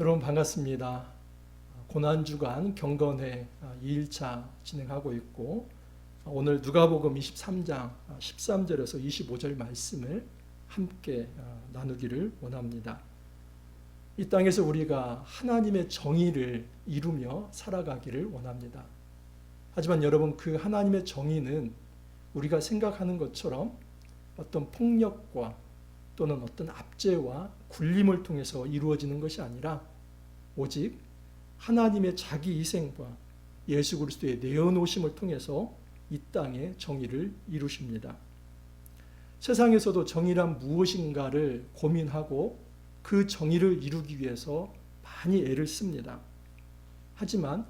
여러분 반갑습니다. 고난주간 경건회 2일차 진행하고 있고 오늘 누가복음 23장 13절에서 25절 말씀을 함께 나누기를 원합니다. 이 땅에서 우리가 하나님의 정의를 이루며 살아가기를 원합니다. 하지만 여러분, 그 하나님의 정의는 우리가 생각하는 것처럼 어떤 폭력과 또는 어떤 압제와 굴림을 통해서 이루어지는 것이 아니라 오직 하나님의 자기 희생과 예수 그리스도의 내어놓으심을 통해서 이 땅의 정의를 이루십니다. 세상에서도 정의란 무엇인가를 고민하고 그 정의를 이루기 위해서 많이 애를 씁니다. 하지만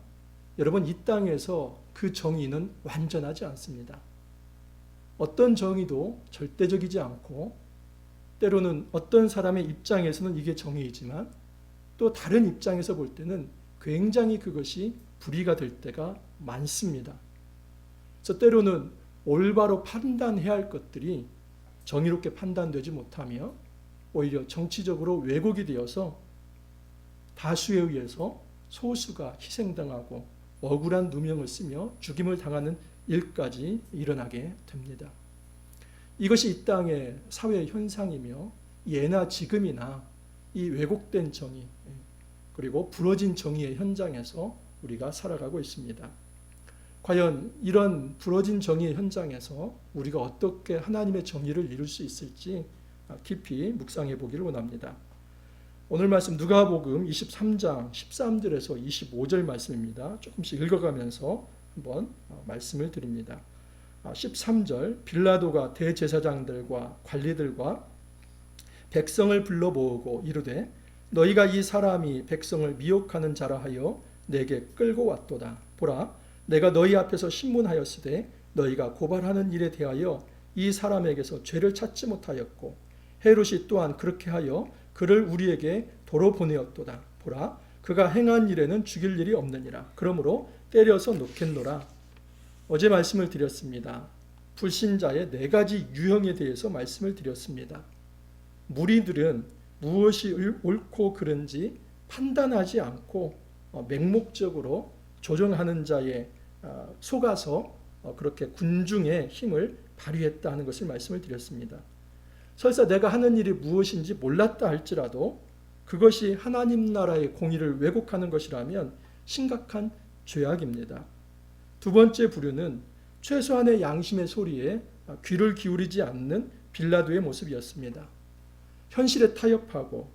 여러분, 이 땅에서 그 정의는 완전하지 않습니다. 어떤 정의도 절대적이지 않고 때로는 어떤 사람의 입장에서는 이게 정의이지만 또 다른 입장에서 볼 때는 굉장히 그것이 불의가 될 때가 많습니다. 그래서 때로는 올바로 판단해야 할 것들이 정의롭게 판단되지 못하며 오히려 정치적으로 왜곡이 되어서 다수에 의해서 소수가 희생당하고 억울한 누명을 쓰며 죽임을 당하는 일까지 일어나게 됩니다. 이것이 이 땅의 사회 현상이며 예나 지금이나 이 왜곡된 정의 그리고 부러진 정의의 현장에서 우리가 살아가고 있습니다. 과연 이런 부러진 정의의 현장에서 우리가 어떻게 하나님의 정의를 이룰 수 있을지 깊이 묵상해 보기를 원합니다. 오늘 말씀 누가복음 23장 13절에서 25절 말씀입니다. 조금씩 읽어가면서 한번 말씀을 드립니다. 13절, 빌라도가 대제사장들과 관리들과 백성을 불러 모으고 이르되 너희가 이 사람이 백성을 미혹하는 자라 하여 내게 끌고 왔도다. 보라, 내가 너희 앞에서 신문하였으되 너희가 고발하는 일에 대하여 이 사람에게서 죄를 찾지 못하였고 헤롯이 또한 그렇게 하여 그를 우리에게 도로 보내었도다. 보라, 그가 행한 일에는 죽일 일이 없느니라. 그러므로 때려서 놓겠노라. 어제 말씀을 드렸습니다. 불신자의 4가지 유형에 대해서 말씀을 드렸습니다. 무리들은 무엇이 옳고 그른지 판단하지 않고 맹목적으로 조정하는 자에 속아서 그렇게 군중의 힘을 발휘했다는 것을 말씀을 드렸습니다. 설사 내가 하는 일이 무엇인지 몰랐다 할지라도 그것이 하나님 나라의 공의를 왜곡하는 것이라면 심각한 죄악입니다. 두 번째 부류는 최소한의 양심의 소리에 귀를 기울이지 않는 빌라도의 모습이었습니다. 현실에 타협하고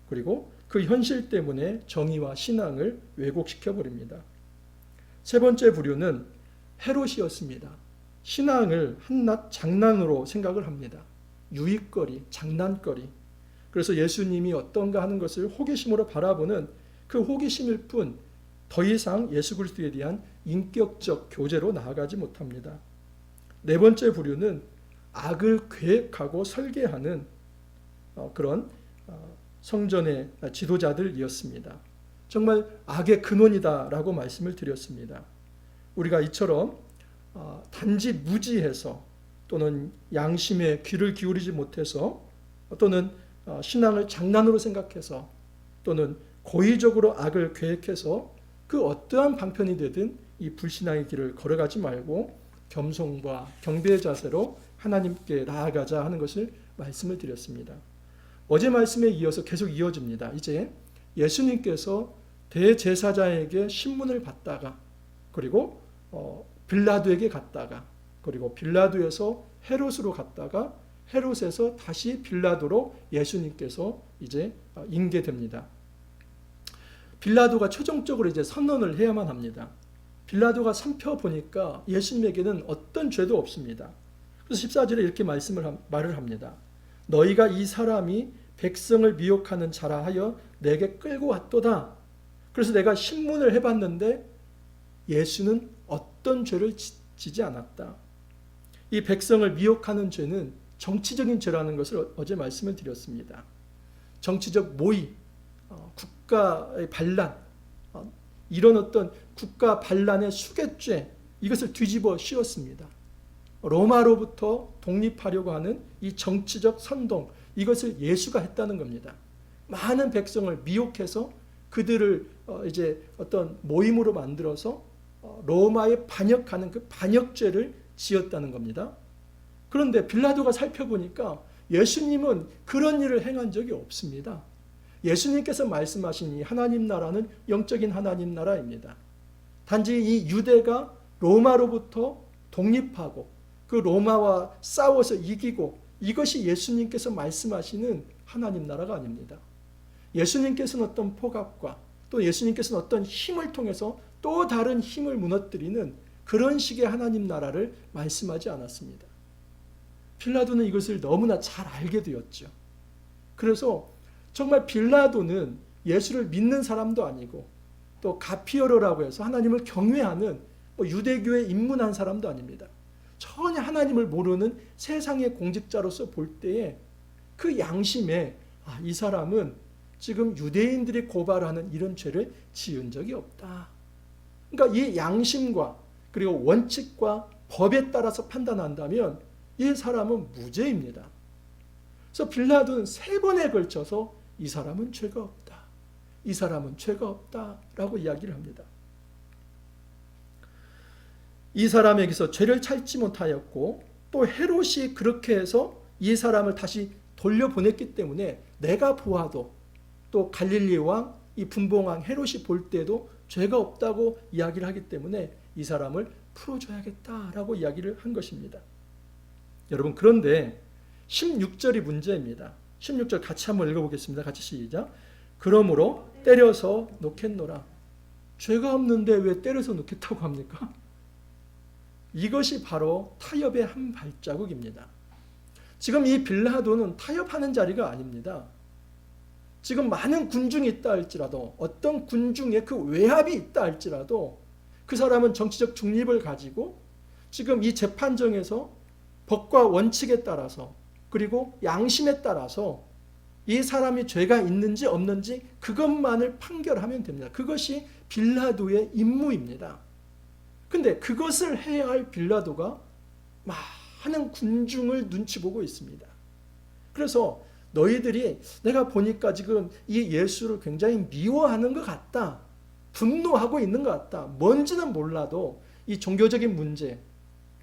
그리고 그 현실 때문에 정의와 신앙을 왜곡시켜 버립니다. 세 번째 부류는 헤롯이었습니다. 신앙을 한낱 장난으로 생각을 합니다. 유익거리, 장난거리. 그래서 예수님이 어떤가 하는 것을 호기심으로 바라보는 그 호기심일 뿐 더 이상 예수 그리스도에 대한 인격적 교제로 나아가지 못합니다. 네 번째 부류는 악을 계획하고 설계하는 그런 성전의 지도자들이었습니다. 정말 악의 근원이다라고 말씀을 드렸습니다. 우리가 이처럼 단지 무지해서 또는 양심에 귀를 기울이지 못해서 또는 신앙을 장난으로 생각해서 또는 고의적으로 악을 계획해서 그 어떠한 방편이 되든 이 불신앙의 길을 걸어가지 말고 겸손과 경배의 자세로 하나님께 나아가자 하는 것을 말씀을 드렸습니다. 어제 말씀에 이어서 계속 이어집니다. 이제 예수님께서 대제사장에게 신문을 받다가 그리고 빌라도에게 갔다가 그리고 빌라도에서 헤롯으로 갔다가 헤롯에서 다시 빌라도로 예수님께서 이제 인계됩니다. 빌라도가 최종적으로 이제 선언을 해야만 합니다. 빌라도가 살펴보니까 예수님에게는 어떤 죄도 없습니다. 그래서 14절에 이렇게 말을 합니다. 너희가 이 사람이 백성을 미혹하는 자라 하여 내게 끌고 왔도다. 그래서 내가 신문을 해봤는데 예수는 어떤 죄를 지지 않았다. 이 백성을 미혹하는 죄는 정치적인 죄라는 것을 어제 말씀을 드렸습니다. 정치적 모의, 국가의 반란, 이런 어떤 국가 반란의 수괴죄, 이것을 뒤집어 씌웠습니다. 로마로부터 독립하려고 하는 이 정치적 선동, 이것을 예수가 했다는 겁니다. 많은 백성을 미혹해서 그들을 이제 어떤 모임으로 만들어서 로마에 반역하는 그 반역죄를 지었다는 겁니다. 그런데 빌라도가 살펴보니까 예수님은 그런 일을 행한 적이 없습니다. 예수님께서 말씀하신 이 하나님 나라는 영적인 하나님 나라입니다. 단지 이 유대가 로마로부터 독립하고 그 로마와 싸워서 이기고, 이것이 예수님께서 말씀하시는 하나님 나라가 아닙니다. 예수님께서는 어떤 폭압과 또 예수님께서는 어떤 힘을 통해서 또 다른 힘을 무너뜨리는 그런 식의 하나님 나라를 말씀하지 않았습니다. 빌라도는 이것을 너무나 잘 알게 되었죠. 그래서 정말 빌라도는 예수를 믿는 사람도 아니고 또 가피어로라고 해서 하나님을 경외하는 유대교에 입문한 사람도 아닙니다. 전혀 하나님을 모르는 세상의 공직자로서 볼 때에 그 양심에 이 사람은 지금 유대인들이 고발하는 이런 죄를 지은 적이 없다. 그러니까 이 양심과 그리고 원칙과 법에 따라서 판단한다면 이 사람은 무죄입니다. 그래서 빌라도는 3번에 걸쳐서 이 사람은 죄가 없다. 이 사람은 죄가 없다라고 이야기를 합니다. 이 사람에게서 죄를 찾지 못하였고 또 헤롯이 그렇게 해서 이 사람을 다시 돌려보냈기 때문에 내가 보아도 또 갈릴리 왕, 이 분봉왕 헤롯이 볼 때도 죄가 없다고 이야기를 하기 때문에 이 사람을 풀어줘야겠다라고 이야기를 한 것입니다. 여러분, 그런데 16절이 문제입니다. 16절 같이 한번 읽어보겠습니다. 같이 시작. 그러므로 때려서 놓겠노라. 죄가 없는데 왜 때려서 놓겠다고 합니까? 이것이 바로 타협의 한 발자국입니다. 지금 이 빌라도는 타협하는 자리가 아닙니다. 지금 많은 군중이 있다 할지라도, 어떤 군중의 그 외압이 있다 할지라도 그 사람은 정치적 중립을 가지고 지금 이 재판정에서 법과 원칙에 따라서 그리고 양심에 따라서 이 사람이 죄가 있는지 없는지 그것만을 판결하면 됩니다. 그것이 빌라도의 임무입니다. 근데 그것을 해야 할 빌라도가 많은 군중을 눈치 보고 있습니다. 그래서 너희들이 내가 보니까 지금 이 예수를 굉장히 미워하는 것 같다. 분노하고 있는 것 같다. 뭔지는 몰라도 이 종교적인 문제,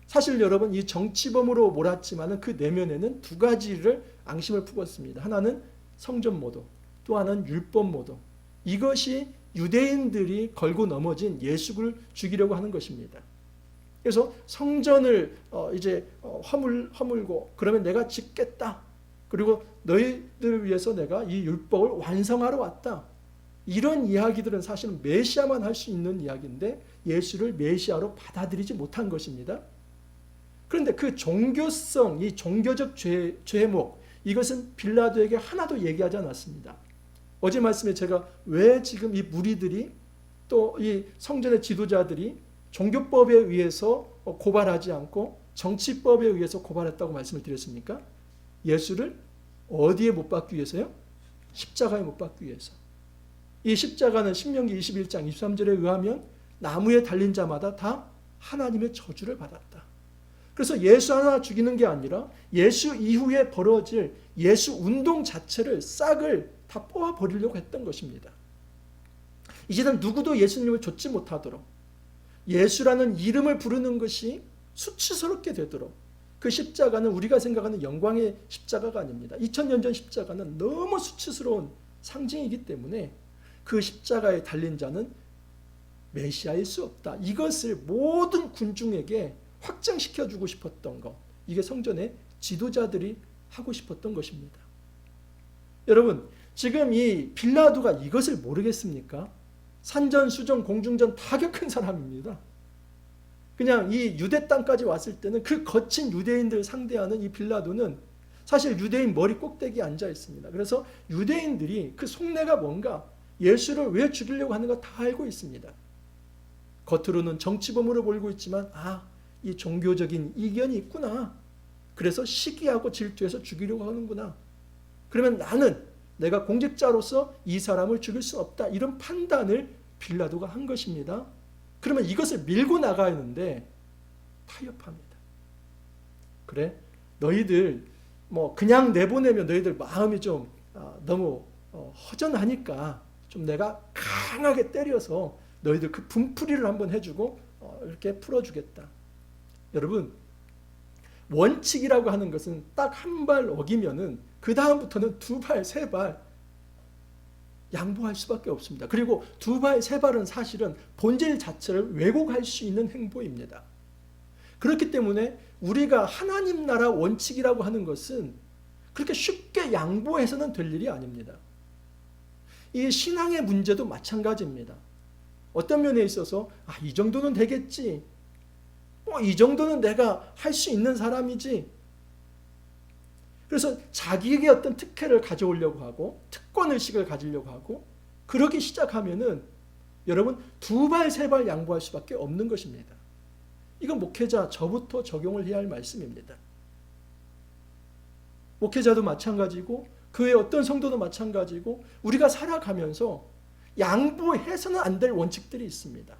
사실 여러분 이 정치범으로 몰았지만 그 내면에는 2가지를 앙심을 품었습니다. 하나는 성전 모독, 또 하나는 율법 모독. 이것이 유대인들이 걸고 넘어진 예수를 죽이려고 하는 것입니다. 그래서 성전을 이제 허물고 그러면 내가 짓겠다. 그리고 너희들을 위해서 내가 이 율법을 완성하러 왔다. 이런 이야기들은 사실은 메시아만 할 수 있는 이야기인데 예수를 메시아로 받아들이지 못한 것입니다. 그런데 그 종교성, 이 종교적 죄목, 이것은 빌라도에게 하나도 얘기하지 않았습니다. 어제 말씀에 제가 왜 지금 이 무리들이 또 이 성전의 지도자들이 종교법에 의해서 고발하지 않고 정치법에 의해서 고발했다고 말씀을 드렸습니까? 예수를 어디에 못 박기 위해서요? 십자가에 못 박기 위해서. 이 십자가는 신명기 21장 23절에 의하면 나무에 달린 자마다 다 하나님의 저주를 받았다. 그래서 예수 하나 죽이는 게 아니라 예수 이후에 벌어질 예수 운동 자체를 싹을 다 뽑아버리려고 했던 것입니다. 이제는 누구도 예수님을 좇지 못하도록 예수라는 이름을 부르는 것이 수치스럽게 되도록 그 십자가는 우리가 생각하는 영광의 십자가가 아닙니다. 2000년 전 십자가는 너무 수치스러운 상징이기 때문에 그 십자가에 달린 자는 메시아일 수 없다. 이것을 모든 군중에게 확장시켜주고 싶었던 것. 이게 성전의 지도자들이 하고 싶었던 것입니다. 여러분, 지금 이 빌라도가 이것을 모르겠습니까? 산전수전 공중전 다 겪은 사람입니다. 그냥 이 유대 땅까지 왔을 때는 그 거친 유대인들을 상대하는 이 빌라도는 사실 유대인 머리 꼭대기에 앉아 있습니다. 그래서 유대인들이 그 속내가 뭔가 예수를 왜 죽이려고 하는가 다 알고 있습니다. 겉으로는 정치범으로 보이고 있지만 이 종교적인 이견이 있구나. 그래서 시기하고 질투해서 죽이려고 하는구나. 그러면 내가 공직자로서 이 사람을 죽일 수 없다. 이런 판단을 빌라도가 한 것입니다. 그러면 이것을 밀고 나가야 하는데 타협합니다. 그래? 너희들 그냥 내보내면 너희들 마음이 좀 너무 허전하니까 좀 내가 강하게 때려서 너희들 그 분풀이를 한번 해주고 이렇게 풀어주겠다. 여러분, 원칙이라고 하는 것은 딱 한 발 어기면은 그 다음부터는 두 발, 세 발 양보할 수밖에 없습니다. 그리고 두 발, 세 발은 사실은 본질 자체를 왜곡할 수 있는 행보입니다. 그렇기 때문에 우리가 하나님 나라 원칙이라고 하는 것은 그렇게 쉽게 양보해서는 될 일이 아닙니다. 이 신앙의 문제도 마찬가지입니다. 어떤 면에 있어서 이 정도는 되겠지. 이 정도는 내가 할 수 있는 사람이지. 그래서 자기에게 어떤 특혜를 가져오려고 하고 특권의식을 가지려고 하고 그러기 시작하면은 여러분 두 발, 세 발 양보할 수밖에 없는 것입니다. 이건 목회자 저부터 적용을 해야 할 말씀입니다. 목회자도 마찬가지고 그 외 어떤 성도도 마찬가지고 우리가 살아가면서 양보해서는 안 될 원칙들이 있습니다.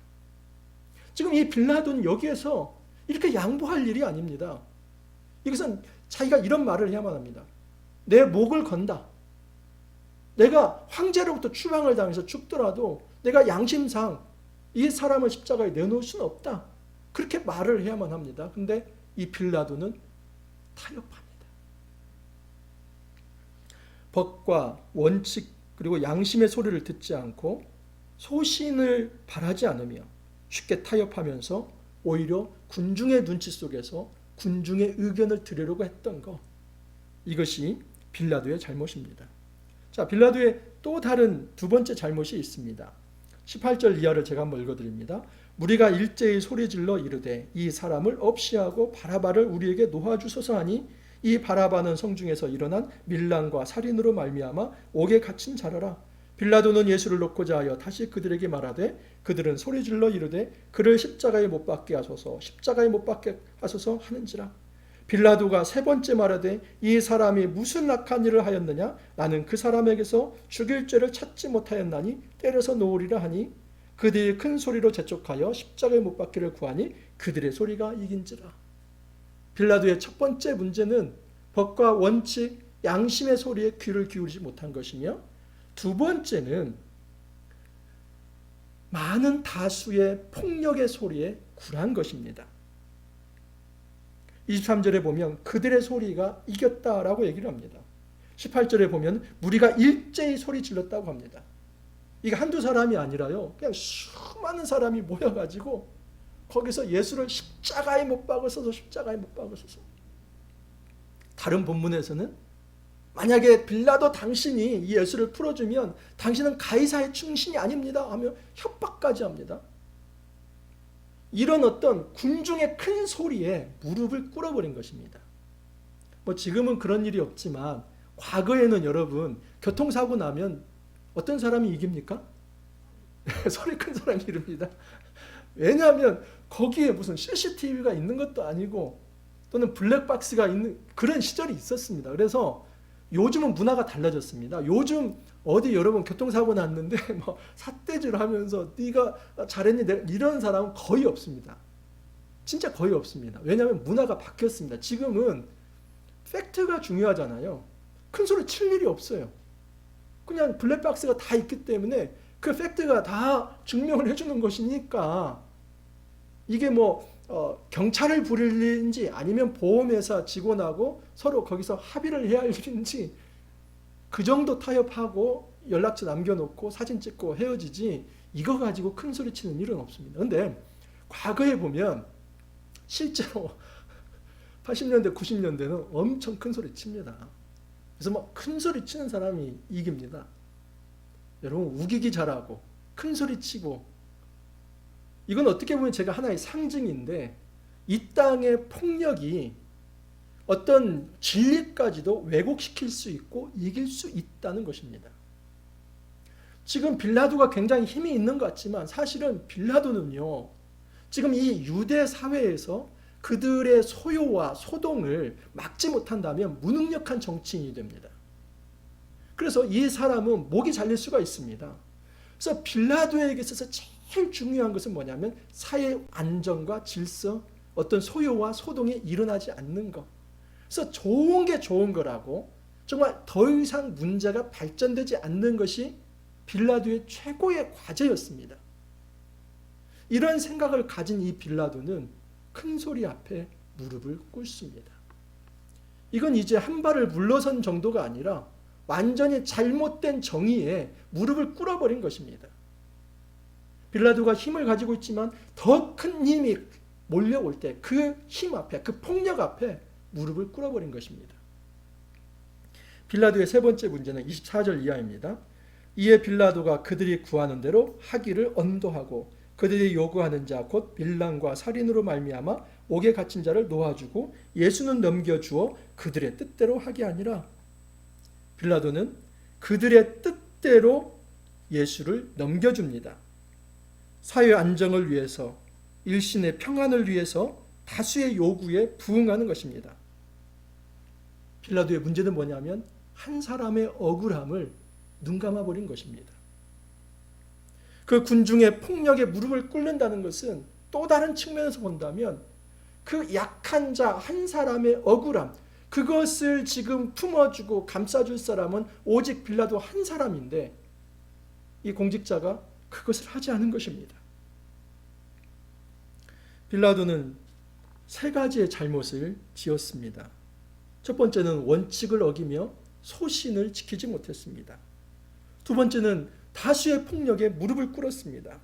지금 이 빌라도는 여기에서 이렇게 양보할 일이 아닙니다. 이것은 자기가 이런 말을 해야만 합니다. 내 목을 건다. 내가 황제로부터 추방을 당해서 죽더라도 내가 양심상 이 사람을 십자가에 내놓을 수는 없다. 그렇게 말을 해야만 합니다. 근데 이 빌라도는 타협합니다. 법과 원칙 그리고 양심의 소리를 듣지 않고 소신을 바라지 않으며 쉽게 타협하면서 오히려 군중의 눈치 속에서 군중의 의견을 들으려고 했던 것, 이것이 빌라도의 잘못입니다. 자, 빌라도의 또 다른 두 번째 잘못이 있습니다. 18절 이하를 제가 한번 읽어드립니다. 무리가 일제히 소리질러 이르되 이 사람을 없이하고 바라바를 우리에게 놓아주소서 하니 이 바라바는 성중에서 일어난 밀란과 살인으로 말미암아 옥에 갇힌 자라라. 빌라도는 예수를 놓고자 하여 다시 그들에게 말하되 그들은 소리질러 이르되 그를 십자가에 못 박게 하소서 십자가에 못 박게 하소서 하는지라. 빌라도가 세 번째 말하되 이 사람이 무슨 악한 일을 하였느냐 나는 그 사람에게서 죽일 죄를 찾지 못하였나니 때려서 놓으리라 하니 그들이 큰 소리로 재촉하여 십자가에 못 박기를 구하니 그들의 소리가 이긴지라. 빌라도의 첫 번째 문제는 법과 원칙, 양심의 소리에 귀를 기울이지 못한 것이며 두 번째는 많은 다수의 폭력의 소리에 굴한 것입니다. 23절에 보면 그들의 소리가 이겼다라고 얘기를 합니다. 18절에 보면 무리가 일제히 소리 질렀다고 합니다. 이게 한두 사람이 아니라요. 그냥 수많은 사람이 모여가지고 거기서 예수를 십자가에 못 박으소서 십자가에 못 박으소서. 다른 본문에서는 만약에 빌라도 당신이 이 예수를 풀어주면 당신은 가이사의 충신이 아닙니다 하며 협박까지 합니다. 이런 어떤 군중의 큰 소리에 무릎을 꿇어버린 것입니다. 뭐 지금은 그런 일이 없지만 과거에는 여러분 교통사고 나면 어떤 사람이 이깁니까? 소리 큰 사람이 이깁니다. 왜냐하면 거기에 무슨 CCTV가 있는 것도 아니고 또는 블랙박스가 있는 그런 시절이 있었습니다. 그래서 요즘은 문화가 달라졌습니다. 요즘 어디 여러분 교통사고 났는데 뭐 삿대질하면서 네가 잘했니 이런 사람은 거의 없습니다. 진짜 거의 없습니다. 왜냐하면 문화가 바뀌었습니다. 지금은 팩트가 중요하잖아요. 큰 소리 칠 일이 없어요. 그냥 블랙박스가 다 있기 때문에 그 팩트가 다 증명을 해주는 것이니까 이게 뭐 경찰을 부릴 일인지 아니면 보험회사 직원하고 서로 거기서 합의를 해야 할 일인지 그 정도 타협하고 연락처 남겨놓고 사진 찍고 헤어지지 이거 가지고 큰 소리 치는 일은 없습니다. 그런데 과거에 보면 실제로 80년대 90년대는 엄청 큰 소리 칩니다. 그래서 뭐 큰 소리 치는 사람이 이깁니다. 여러분 우기기 잘하고 큰 소리 치고 이건 어떻게 보면 제가 하나의 상징인데 이 땅의 폭력이 어떤 진리까지도 왜곡시킬 수 있고 이길 수 있다는 것입니다. 지금 빌라도가 굉장히 힘이 있는 것 같지만 사실은 빌라도는요 지금 이 유대 사회에서 그들의 소요와 소동을 막지 못한다면 무능력한 정치인이 됩니다. 그래서 이 사람은 목이 잘릴 수가 있습니다. 그래서 빌라도에게 있어서 제일 중요한 것은 뭐냐면 사회 안정과 질서, 어떤 소요와 소동이 일어나지 않는 것. 그래서 좋은 게 좋은 거라고 정말 더 이상 문제가 발전되지 않는 것이 빌라도의 최고의 과제였습니다. 이런 생각을 가진 이 빌라도는 큰 소리 앞에 무릎을 꿇습니다. 이건 이제 한 발을 물러선 정도가 아니라 완전히 잘못된 정의에 무릎을 꿇어버린 것입니다. 빌라도가 힘을 가지고 있지만 더 큰 힘이 몰려올 때 그 힘 앞에, 그 폭력 앞에 무릎을 꿇어버린 것입니다. 빌라도의 세 번째 문제는 24절 이하입니다. 이에 빌라도가 그들이 구하는 대로 하기를 언도하고 그들이 요구하는 자 곧 빌랑과 살인으로 말미암아 옥에 갇힌 자를 놓아주고 예수는 넘겨주어 그들의 뜻대로 하게 아니라 빌라도는 그들의 뜻대로 예수를 넘겨줍니다. 사회 안정을 위해서, 일신의 평안을 위해서 다수의 요구에 부응하는 것입니다. 빌라도의 문제는 뭐냐면 한 사람의 억울함을 눈감아버린 것입니다. 그 군중의 폭력에 무릎을 꿇는다는 것은 또 다른 측면에서 본다면 그 약한 자 한 사람의 억울함, 그것을 지금 품어주고 감싸줄 사람은 오직 빌라도 한 사람인데 이 공직자가 그것을 하지 않은 것입니다. 빌라도는 세 가지의 잘못을 지었습니다. 첫 번째는 원칙을 어기며 소신을 지키지 못했습니다. 두 번째는 다수의 폭력에 무릎을 꿇었습니다.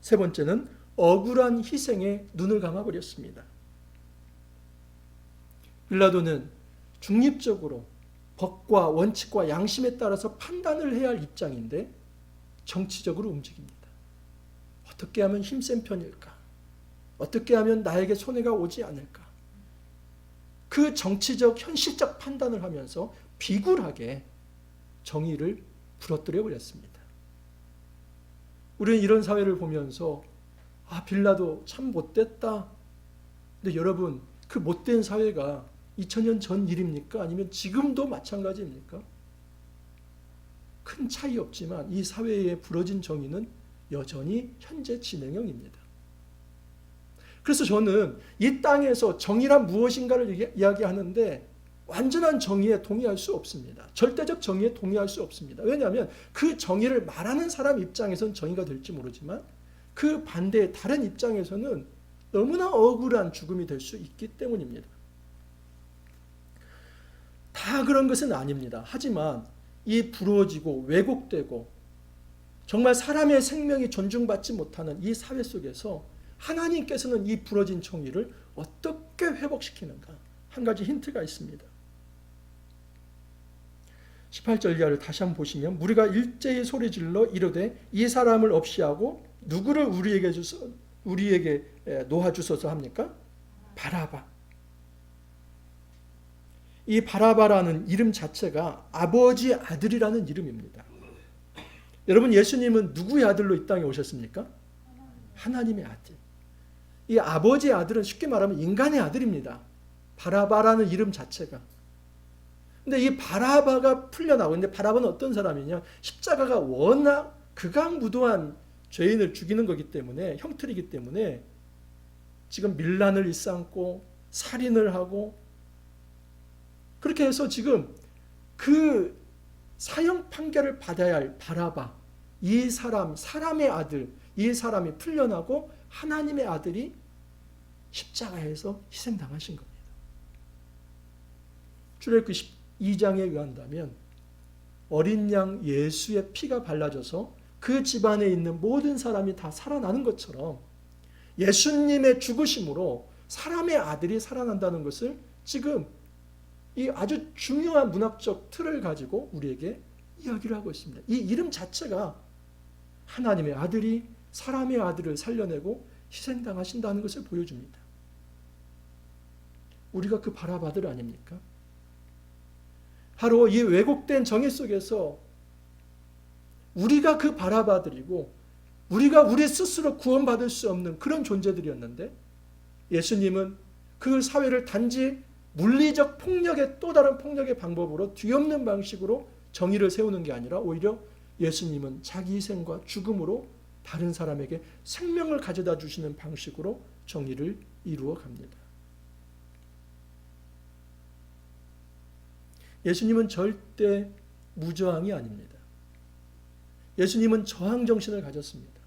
세 번째는 억울한 희생에 눈을 감아버렸습니다. 빌라도는 중립적으로 법과 원칙과 양심에 따라서 판단을 해야 할 입장인데 정치적으로 움직입니다. 어떻게 하면 힘센 편일까? 어떻게 하면 나에게 손해가 오지 않을까? 그 정치적, 현실적 판단을 하면서 비굴하게 정의를 부러뜨려 버렸습니다. 우리는 이런 사회를 보면서 빌라도 참 못됐다. 근데 여러분, 그 못된 사회가 2000년 전 일입니까? 아니면 지금도 마찬가지입니까? 큰 차이 없지만 이 사회에 부러진 정의는 여전히 현재 진행형입니다. 그래서 저는 이 땅에서 정의란 무엇인가를 이야기하는데 완전한 정의에 동의할 수 없습니다. 절대적 정의에 동의할 수 없습니다. 왜냐하면 그 정의를 말하는 사람 입장에서는 정의가 될지 모르지만 그 반대의 다른 입장에서는 너무나 억울한 죽음이 될 수 있기 때문입니다. 다 그런 것은 아닙니다. 하지만 이 부러지고 왜곡되고 정말 사람의 생명이 존중받지 못하는 이 사회 속에서 하나님께서는 이 부러진 정의를 어떻게 회복시키는가? 한 가지 힌트가 있습니다. 18절 이하를 다시 한번 보시면 무리가 일제히 소리질러 이르되 이 사람을 없이 하고 누구를 우리에게 놓아주소서 합니까? 바라바. 이 바라바라는 이름 자체가 아버지 아들이라는 이름입니다. 여러분, 예수님은 누구의 아들로 이 땅에 오셨습니까? 하나님의 아들. 이 아버지의 아들은 쉽게 말하면 인간의 아들입니다. 바라바라는 이름 자체가. 근데 이 바라바가 풀려나오고, 근데 바라바는 어떤 사람이냐? 십자가가 워낙 극악무도한 죄인을 죽이는 거기 때문에, 형틀이기 때문에 지금 밀란을 일삼고 살인을 하고 그렇게 해서 지금 그 사형 판결을 받아야 할 바라바, 이 사람, 사람의 아들, 이 사람이 풀려나고 하나님의 아들이 십자가에서 희생당하신 겁니다. 출애굽기 12장에 의한다면 어린 양 예수의 피가 발라져서 그 집안에 있는 모든 사람이 다 살아나는 것처럼 예수님의 죽으심으로 사람의 아들이 살아난다는 것을 지금 이 아주 중요한 문학적 틀을 가지고 우리에게 이야기를 하고 있습니다. 이 이름 자체가 하나님의 아들이 사람의 아들을 살려내고 희생당하신다는 것을 보여줍니다. 우리가 그 바라바들 아닙니까? 바로 이 왜곡된 정의 속에서 우리가 그 바라바들이고 우리가 우리 스스로 구원받을 수 없는 그런 존재들이었는데 예수님은 그 사회를 단지 물리적 폭력의 또 다른 폭력의 방법으로 뒤엎는 방식으로 정의를 세우는 게 아니라 오히려 예수님은 자기 희생과 죽음으로 다른 사람에게 생명을 가져다 주시는 방식으로 정의를 이루어 갑니다. 예수님은 절대 무저항이 아닙니다. 예수님은 저항 정신을 가졌습니다.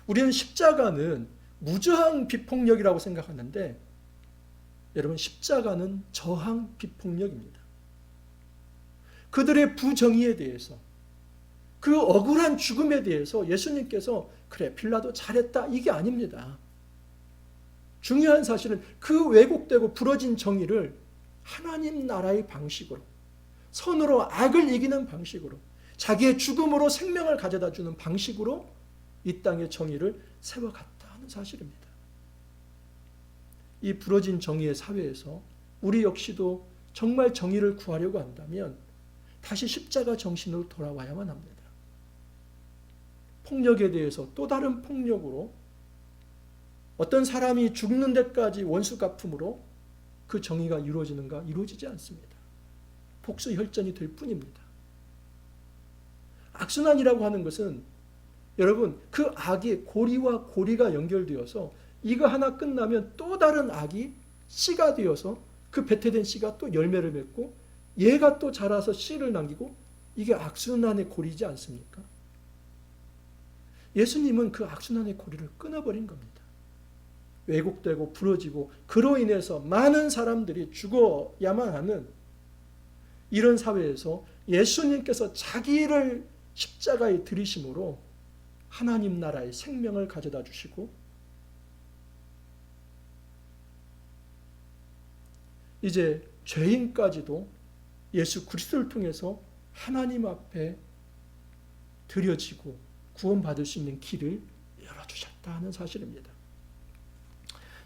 우리는 십자가는 무저항 비폭력이라고 생각하는데 여러분, 십자가는 저항 비폭력입니다. 그들의 부정의에 대해서, 그 억울한 죽음에 대해서 예수님께서 그래 빌라도 잘했다 이게 아닙니다. 중요한 사실은 그 왜곡되고 부러진 정의를 하나님 나라의 방식으로, 선으로 악을 이기는 방식으로, 자기의 죽음으로 생명을 가져다 주는 방식으로 이 땅의 정의를 세워갔다는 사실입니다. 이 부러진 정의의 사회에서 우리 역시도 정말 정의를 구하려고 한다면 다시 십자가 정신으로 돌아와야만 합니다. 폭력에 대해서 또 다른 폭력으로, 어떤 사람이 죽는 데까지 원수 갚음으로 그 정의가 이루어지는가? 이루어지지 않습니다. 복수혈전이 될 뿐입니다. 악순환이라고 하는 것은 여러분, 그 악이 고리와 고리가 연결되어서 이거 하나 끝나면 또 다른 악이 씨가 되어서 그 배태된 씨가 또 열매를 맺고 얘가 또 자라서 씨를 남기고, 이게 악순환의 고리지 않습니까? 예수님은 그 악순환의 고리를 끊어버린 겁니다. 왜곡되고 부러지고 그로 인해서 많은 사람들이 죽어야만 하는 이런 사회에서 예수님께서 자기를 십자가에 들이심으로 하나님 나라의 생명을 가져다 주시고, 이제 죄인까지도 예수 그리스도를 통해서 하나님 앞에 드려지고 구원받을 수 있는 길을 열어주셨다는 사실입니다.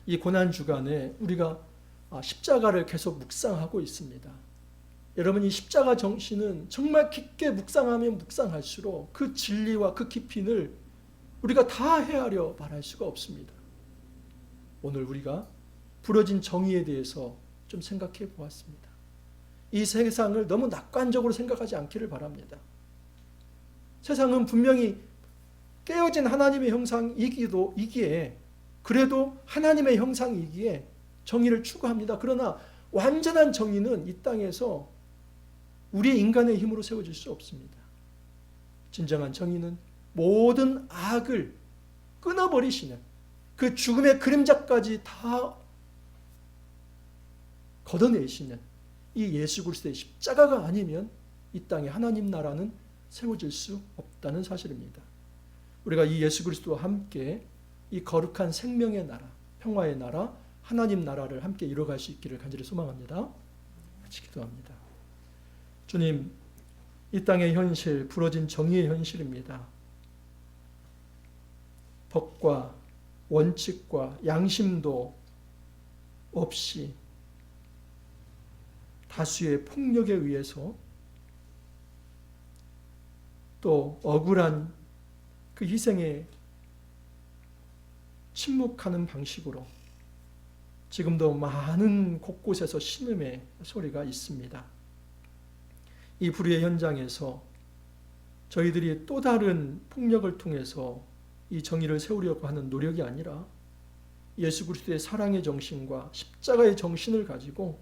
이 고난주간에 우리가 십자가를 계속 묵상하고 있습니다. 여러분, 이 십자가 정신은 정말 깊게 묵상하면 묵상할수록 그 진리와 그 깊이를 우리가 다 헤아려 말할 수가 없습니다. 오늘 우리가 부러진 정의에 대해서 좀 생각해 보았습니다. 이 세상을 너무 낙관적으로 생각하지 않기를 바랍니다. 세상은 분명히 깨어진 하나님의 형상이기에, 그래도 하나님의 형상이기에 정의를 추구합니다. 그러나 완전한 정의는 이 땅에서 우리의 인간의 힘으로 세워질 수 없습니다. 진정한 정의는 모든 악을 끊어버리시는, 그 죽음의 그림자까지 다 걷어내시는 이 예수 그리스도의 십자가가 아니면 이 땅에 하나님 나라는 세워질 수 없다는 사실입니다. 우리가 이 예수 그리스도와 함께 이 거룩한 생명의 나라, 평화의 나라, 하나님 나라를 함께 이뤄갈 수 있기를 간절히 소망합니다. 같이 기도합니다. 주님, 이 땅의 현실, 부러진 정의의 현실입니다. 법과 원칙과 양심도 없이 다수의 폭력에 의해서 또 억울한 그 희생에 침묵하는 방식으로 지금도 많은 곳곳에서 신음의 소리가 있습니다. 이 불의의 현장에서 저희들이 또 다른 폭력을 통해서 이 정의를 세우려고 하는 노력이 아니라 예수 그리스도의 사랑의 정신과 십자가의 정신을 가지고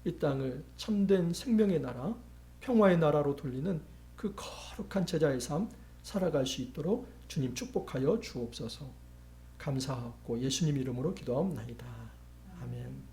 이 땅을 참된 생명의 나라, 평화의 나라로 돌리는 그 거룩한 제자의 삶 살아갈 수 있도록 주님 축복하여 주옵소서. 감사하고 예수님 이름으로 기도하옵나이다. 아멘.